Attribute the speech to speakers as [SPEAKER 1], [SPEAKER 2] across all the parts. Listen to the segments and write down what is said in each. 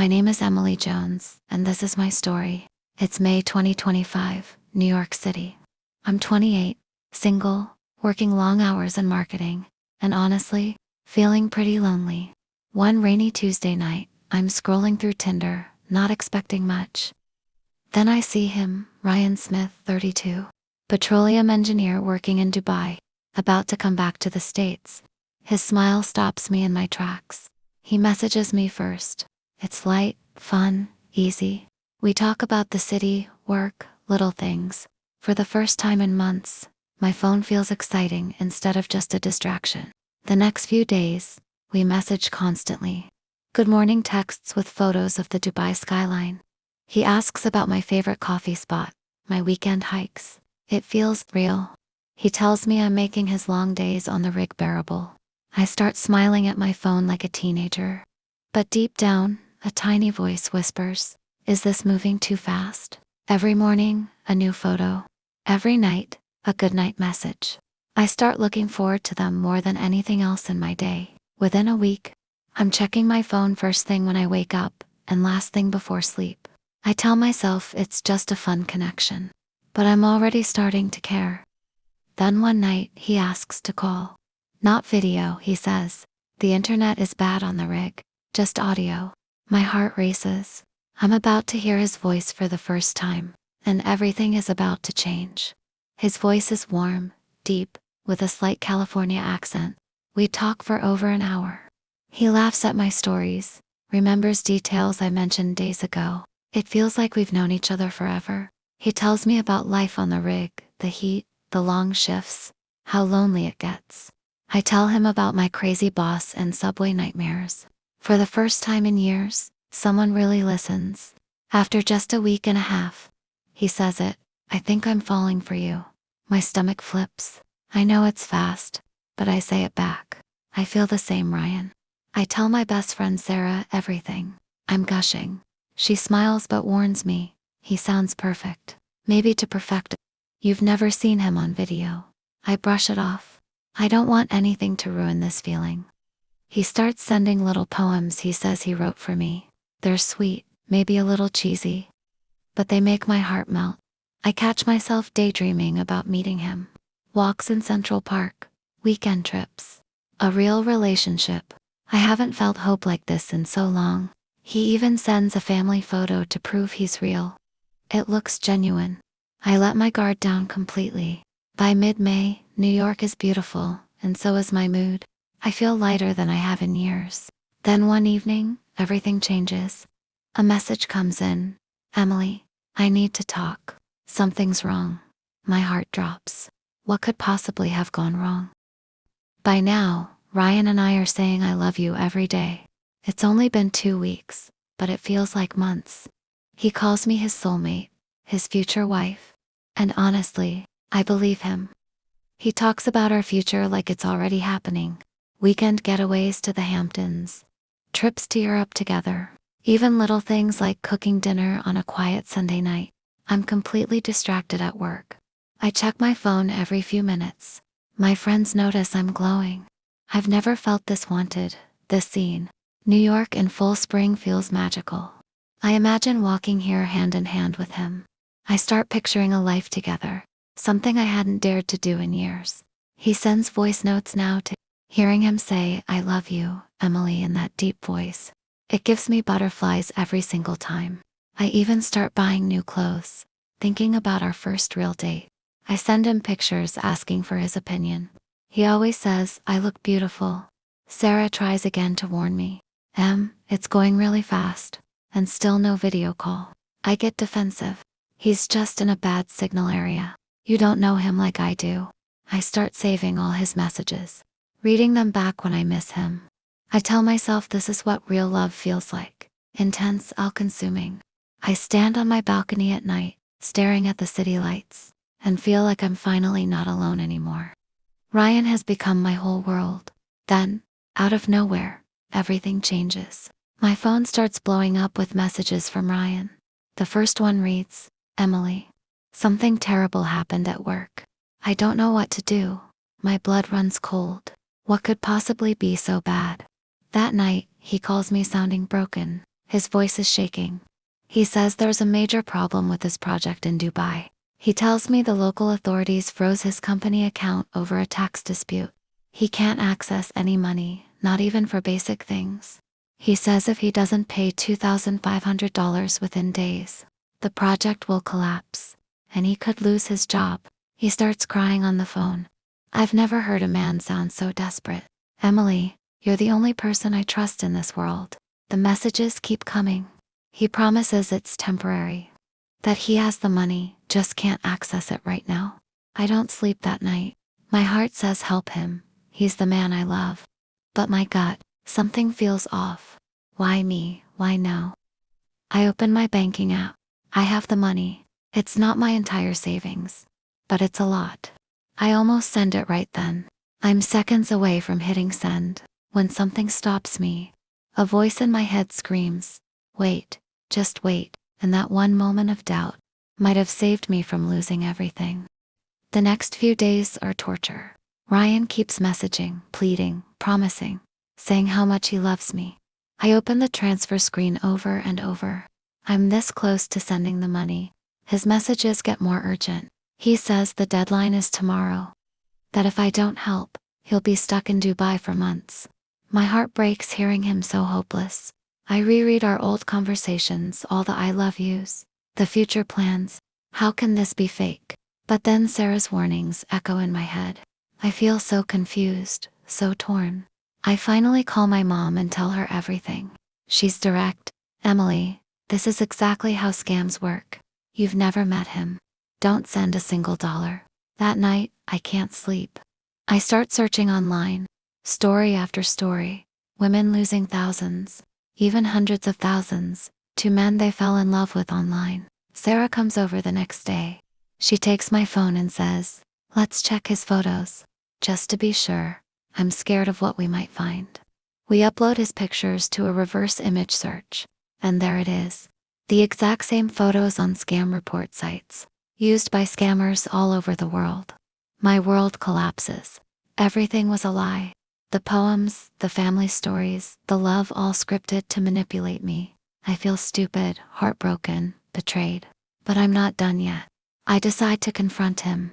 [SPEAKER 1] My name is Emily Jones, and this is my story. It's May 2025, New York City. I'm 28, single, working long hours in marketing, and honestly, feeling pretty lonely. One rainy Tuesday night, I'm scrolling through Tinder, not expecting much. Then I see him, Ryan Smith, 32, petroleum engineer working in Dubai, about to come back to the States. His smile stops me in my tracks. He messages me first. It's light, fun, easy. We talk about the city, work, little things. For the first time in months, my phone feels exciting instead of just a distraction. The next few days, we message constantly. Good morning texts with photos of the Dubai skyline. He asks about my favorite coffee spot, my weekend hikes. It feels real. He tells me I'm making his long days on the rig bearable. I start smiling at my phone like a teenager. But deep down, a tiny voice whispers, is this moving too fast? Every morning, a new photo. Every night, a goodnight message. I start looking forward to them more than anything else in my day. Within a week, I'm checking my phone first thing when I wake up and last thing before sleep. I tell myself it's just a fun connection, but I'm already starting to care. Then one night, he asks to call. Not video, he says. The internet is bad on the rig, just audio. My heart races. I'm about to hear his voice for the first time, and everything is about to change. His voice is warm, deep, with a slight California accent. We talk for over an hour. He laughs at my stories, remembers details I mentioned days ago. It feels like we've known each other forever. He tells me about life on the rig, the heat, the long shifts, how lonely it gets. I tell him about my crazy boss and subway nightmares. For the first time in years, someone really listens. After just a week and a half, he says it, I think I'm falling for you. My stomach flips. I know it's fast, but I say it back. I feel the same, Ryan. I tell my best friend Sarah everything. I'm gushing. She smiles but warns me, he sounds perfect. Maybe to perfect it. You've never seen him on video. I brush it off. I don't want anything to ruin this feeling. He starts sending little poems he says he wrote for me. They're sweet, maybe a little cheesy, but they make my heart melt. I catch myself daydreaming about meeting him. Walks in Central Park, weekend trips. A real relationship. I haven't felt hope like this in so long. He even sends a family photo to prove he's real. It looks genuine. I let my guard down completely. By mid-May, New York is beautiful, and so is my mood. I feel lighter than I have in years. Then one evening, everything changes. A message comes in. Emily, I need to talk. Something's wrong. My heart drops. What could possibly have gone wrong? By now, Ryan and I are saying I love you every day. It's only been 2 weeks, but it feels like months. He calls me his soulmate, his future wife. And honestly, I believe him. He talks about our future like it's already happening. Weekend getaways to the Hamptons. Trips to Europe together. Even little things like cooking dinner on a quiet Sunday night. I'm completely distracted at work. I check my phone every few minutes. My friends notice I'm glowing. I've never felt this wanted, this seen. New York in full spring feels magical. I imagine walking here hand in hand with him. I start picturing a life together, something I hadn't dared to do in years. He sends voice notes now to hearing him say, I love you, Emily, in that deep voice. It gives me butterflies every single time. I even start buying new clothes, thinking about our first real date. I send him pictures asking for his opinion. He always says, I look beautiful. Sarah tries again to warn me. It's going really fast. And still no video call. I get defensive. He's just in a bad signal area. You don't know him like I do. I start saving all his messages, reading them back when I miss him. I tell myself this is what real love feels like. Intense, all-consuming. I stand on my balcony at night, staring at the city lights, and feel like I'm finally not alone anymore. Ryan has become my whole world. Then, out of nowhere, everything changes. My phone starts blowing up with messages from Ryan. The first one reads, Emily, something terrible happened at work. I don't know what to do. My blood runs cold. What could possibly be so bad? That night, he calls me sounding broken. His voice is shaking. He says there's a major problem with his project in Dubai. He tells me the local authorities froze his company account over a tax dispute. He can't access any money, not even for basic things. He says if he doesn't pay $2,500 within days, the project will collapse, and he could lose his job. He starts crying on the phone. I've never heard a man sound so desperate. Emily, you're the only person I trust in this world. The messages keep coming. He promises it's temporary, that he has the money, just can't access it right now. I don't sleep that night. My heart says help him. He's the man I love. But my gut, something feels off. Why me? Why now? I open my banking app. I have the money. It's not my entire savings, but it's a lot. I almost send it right then. I'm seconds away from hitting send, when something stops me. A voice in my head screams, wait, just wait, and that one moment of doubt might have saved me from losing everything. The next few days are torture. Ryan keeps messaging, pleading, promising, saying how much he loves me. I open the transfer screen over and over. I'm this close to sending the money. His messages get more urgent. He says the deadline is tomorrow. That if I don't help, he'll be stuck in Dubai for months. My heart breaks hearing him so hopeless. I reread our old conversations, all the I love yous, the future plans. How can this be fake? But then Sarah's warnings echo in my head. I feel so confused, so torn. I finally call my mom and tell her everything. She's direct. Emily, this is exactly how scams work. You've never met him. Don't send a single dollar. That night, I can't sleep. I start searching online. Story after story. Women losing thousands, even hundreds of thousands, to men they fell in love with online. Sarah comes over the next day. She takes my phone and says, let's check his photos. Just to be sure, I'm scared of what we might find. We upload his pictures to a reverse image search, and there it is. The exact same photos on scam report sites, used by scammers all over the world. My world collapses. Everything was a lie. The poems, the family stories, the love, all scripted to manipulate me. I feel stupid, heartbroken, betrayed. But I'm not done yet. I decide to confront him.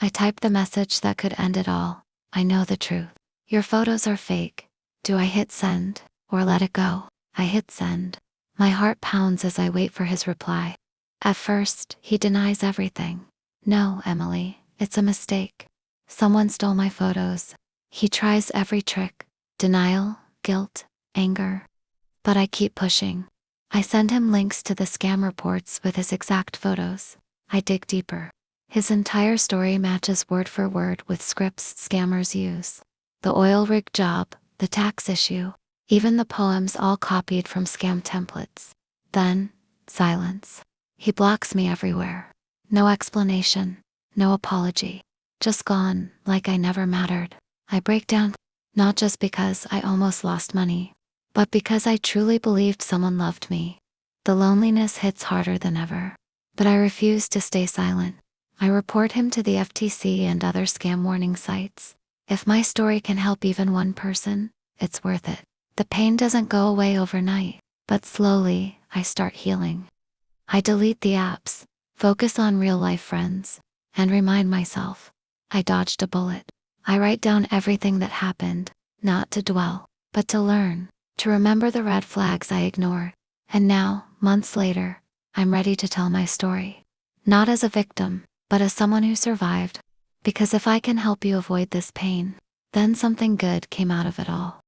[SPEAKER 1] I type the message that could end it all. I know the truth. Your photos are fake. Do I hit send, or let it go? I hit send. My heart pounds as I wait for his reply. At first, he denies everything. No, Emily, it's a mistake. Someone stole my photos. He tries every trick. Denial, guilt, anger. But I keep pushing. I send him links to the scam reports with his exact photos. I dig deeper. His entire story matches word for word with scripts scammers use. The oil rig job, the tax issue, even the poems, all copied from scam templates. Then, silence. He blocks me everywhere. No explanation, no apology. Just gone, like I never mattered. I break down, not just because I almost lost money, but because I truly believed someone loved me. The loneliness hits harder than ever. But I refuse to stay silent. I report him to the FTC and other scam warning sites. If my story can help even one person, it's worth it. The pain doesn't go away overnight, but slowly, I start healing. I delete the apps, focus on real-life friends, and remind myself, I dodged a bullet. I write down everything that happened, not to dwell, but to learn, to remember the red flags I ignored. And now, months later, I'm ready to tell my story. Not as a victim, but as someone who survived. Because if I can help you avoid this pain, then something good came out of it all.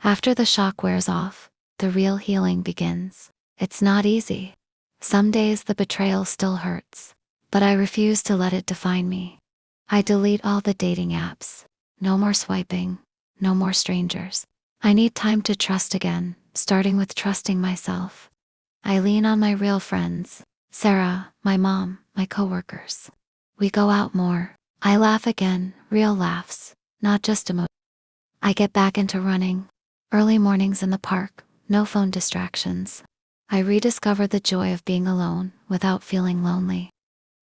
[SPEAKER 1] After the shock wears off, the real healing begins. It's not easy. Some days the betrayal still hurts, but I refuse to let it define me. I delete all the dating apps. No more swiping, no more strangers. I need time to trust again, starting with trusting myself. I lean on my real friends, Sarah, my mom, my coworkers. We go out more. I laugh again, real laughs, not just emotions. I get back into running. Early mornings in the park, no phone distractions. I rediscover the joy of being alone without feeling lonely.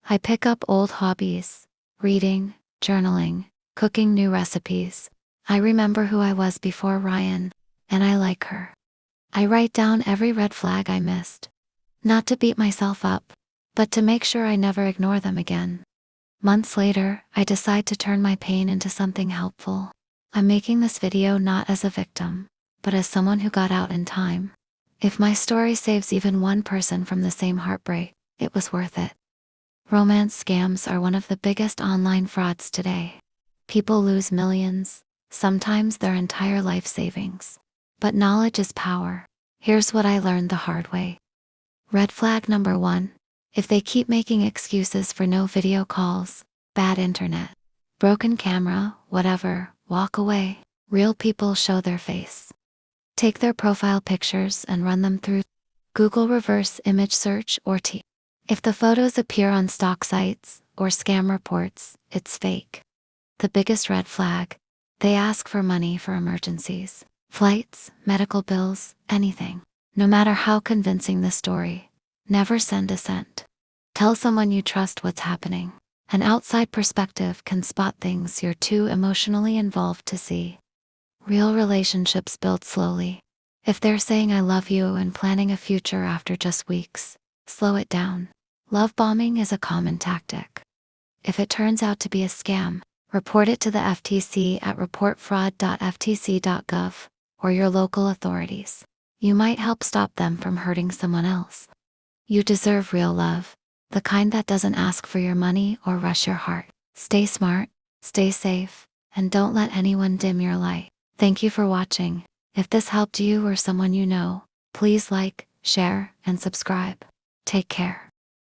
[SPEAKER 1] I pick up old hobbies, reading, journaling, cooking new recipes. I remember who I was before Ryan, and I like her. I write down every red flag I missed. Not to beat myself up, but to make sure I never ignore them again. Months later, I decide to turn my pain into something helpful. I'm making this video not as a victim, but as someone who got out in time. If my story saves even one person from the same heartbreak, it was worth it. Romance scams are one of the biggest online frauds today. People lose millions, sometimes their entire life savings. But knowledge is power. Here's what I learned the hard way. Red flag number 1. If they keep making excuses for no video calls, bad internet, broken camera, whatever, walk away. Real people show their face. Take their profile pictures and run them through Google reverse image search or T. If the photos appear on stock sites or scam reports, it's fake. The biggest red flag, they ask for money for emergencies, flights, medical bills, anything. No matter how convincing the story, never send a cent. Tell someone you trust what's happening. An outside perspective can spot things you're too emotionally involved to see. Real relationships build slowly. If they're saying I love you and planning a future after just weeks, slow it down. Love bombing is a common tactic. If it turns out to be a scam, report it to the FTC at reportfraud.ftc.gov or your local authorities. You might help stop them from hurting someone else. You deserve real love, the kind that doesn't ask for your money or rush your heart. Stay smart, stay safe, and don't let anyone dim your light. Thank you for watching. If this helped you or someone you know, please like, share, and subscribe. Take care.